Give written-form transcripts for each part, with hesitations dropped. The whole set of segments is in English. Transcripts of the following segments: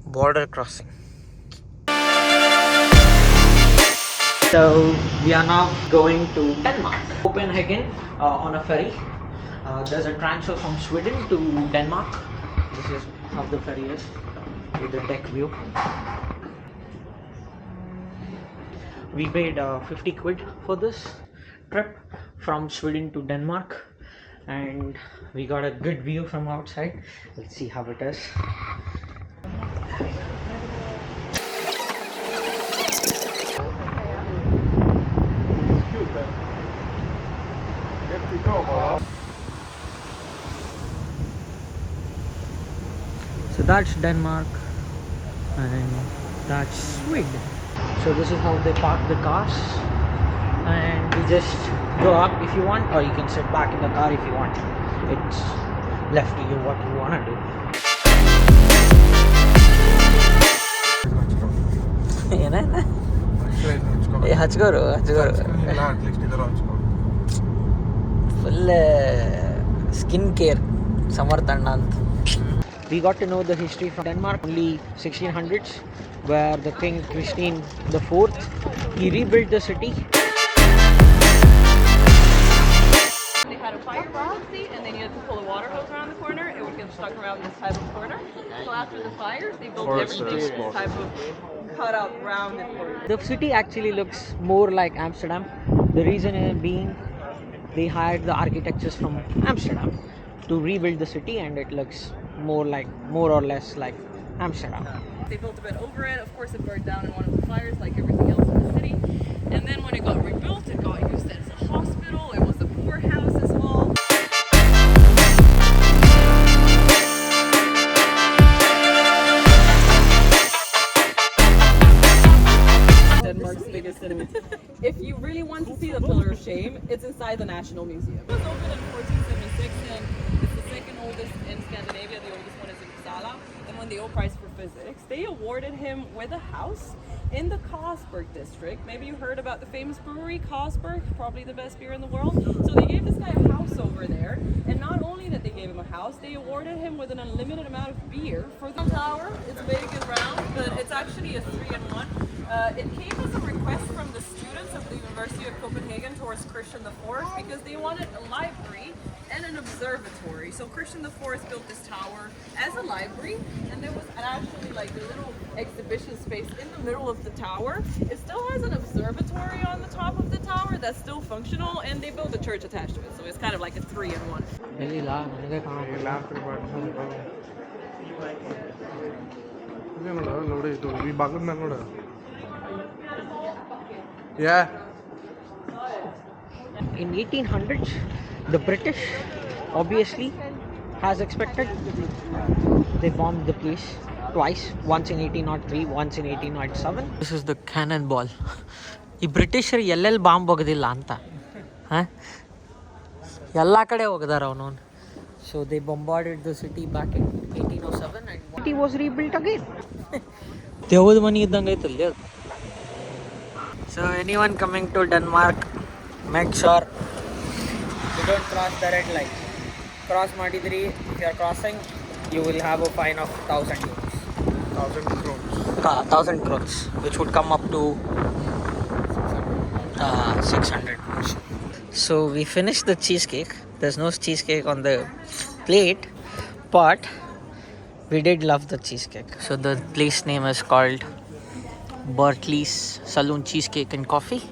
border crossing. So we are now going to Denmark, Copenhagen on a ferry. There's a transfer from Sweden to Denmark. This is how the ferry is with the deck view. We paid 50 quid for this trip from Sweden to Denmark, and we got a good view from outside. Let's see how it is. So that's Denmark and that's Sweden. So this is how they park the cars, and you just go up if you want, or you can sit back in the car if you want. It's left to you what you want to do. Full skin care samarthanant. We got to know the history from Denmark, only 1600s, where the King Christian IV, he rebuilt the city. They had a fire emergency and they needed to pull a water hose around the corner. It would get stuck around this type of corner. So after the fires, they built everything with this type of cut out round and corner. The city actually looks more like Amsterdam. The reason being, they hired the architects from Amsterdam to rebuild the city, and it looks more or less like Amsterdam. They built a bit over it. Of course, it burned down in one of the fires like everything else in the city. And then when it got rebuilt, it got used as a hospital. It was a poorhouse as well. Denmark's biggest city. If you really want to see the Pillar of Shame, it's inside the National Museum. It was opened in 1476 and it's the second oldest in Scandinavia. The oldest one is in Uppsala. And when the Nobel Prize for Physics, they awarded him with a house in the Carlsberg district. Maybe you heard about the famous brewery Carlsberg, probably the best beer in the world. So they gave this guy a house over there, and not only that they gave him a house, they awarded him with an unlimited amount of beer for the tower. It's big and round, but it's actually a 3-in-1. It came as a request from the students of the University of Copenhagen towards Christian IV because they wanted a library and an observatory. So Christian IV built this tower as a library, and there was actually like a little exhibition space in the middle of the tower. It still has an observatory on the top of the tower that's still functional, and they built a church attached to it. So it's kind of like a 3-in-1. Yeah. In 1800s, the British obviously, as expected, they bombed the place twice, once in 1803, once in 1807. This is the cannonball. ಈ ಬ್ರಿಟಿಷರು ಎಲ್ಲೆಲ್ಲಿ bomb ಹೋಗೋದಿಲ್ಲ ಅಂತ ಎಲ್ಲ ಕಡೆ ಹೋಗದಾರ ಅವನವನು. So they bombarded the city back in 1807 and the city was rebuilt again. ದೇವದ ಮನೆ ಇದ್ದಂಗೆ ಐತಲ್ಲಿ ಅದು. So anyone coming to Denmark, make sure you don't cross the red light. Cross ಮಾಡಿದ್ರಿ, if you are crossing, you will have a fine of 1,000 euros. 1,000 crores, which would come up to 600 crores. So we finished the cheesecake. There's no cheesecake on the plate, but we did love the cheesecake. So the place name is called Berkeley's Saloon Cheesecake and Coffee.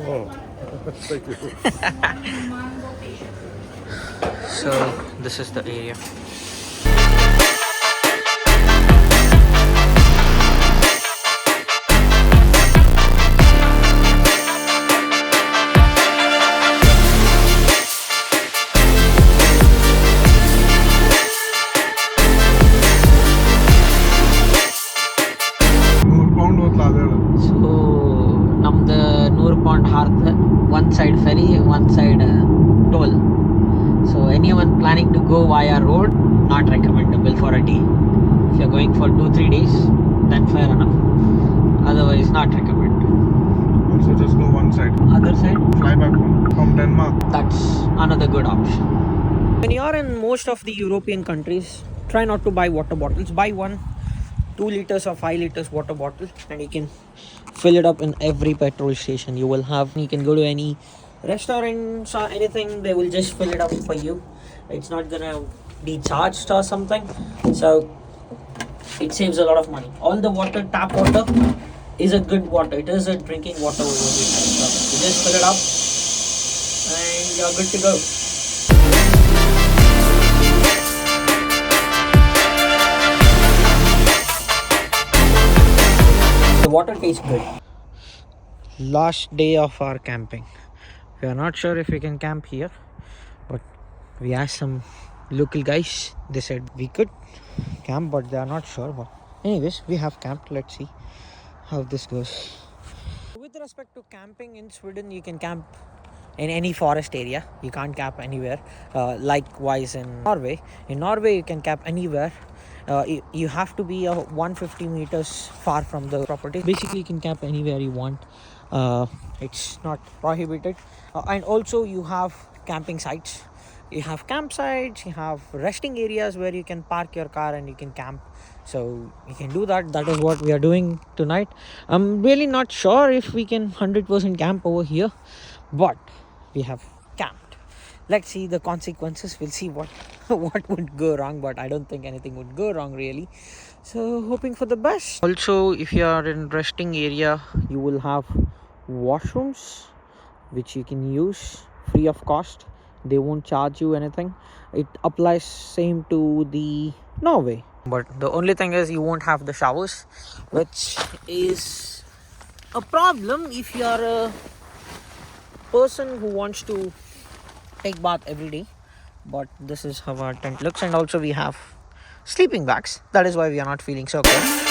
Oh, thank you. So this is the area. One side ferry, one side toll. So anyone planning to go via road, not recommendable for a day. If you're going for 2-3 days, then fair enough. Otherwise, not recommended. Also, just go one side. Other side, fly back home from Denmark. That's another good option. When you are in most of the European countries, try not to buy water bottles. Buy 2 liters or 5 liters water bottle, and you can fill it up in every petrol station. You can go to any restaurants or anything, they will just fill it up for you. It's not gonna be charged or something, so it saves a lot of money. All the water, tap water, is a good water. It is a drinking water over here. You just fill it up and you're good to go. The water tastes good. Last day of our camping. We are not sure if we can camp here, but we asked some local guys. They said we could camp, but they are not sure. But anyways, we have camped. Let's see how this goes. With respect to camping in Sweden, you can camp in any forest area. You can't camp anywhere. Likewise in Norway. In Norway, you can camp anywhere. You have to be 150 meters far from the property. Basically, you can camp anywhere you want. It's not prohibited. And also, you have camping sites. You have campsites, you have resting areas where you can park your car and you can camp. So you can do that. That is what we are doing tonight. I'm really not sure if we can 100% camp over here, but we have camped. Let's see the consequences. We'll see what would go wrong, but I don't think anything would go wrong really. So hoping for the best. Also, if you are in resting area, you will have washrooms which you can use free of cost. They won't charge you anything. It applies same to the Norway, but the only thing is you won't have the showers, which is a problem if you are a person who wants to take bath every day. But this is how our tent looks, and also we have sleeping bags. That is why we are not feeling so cold.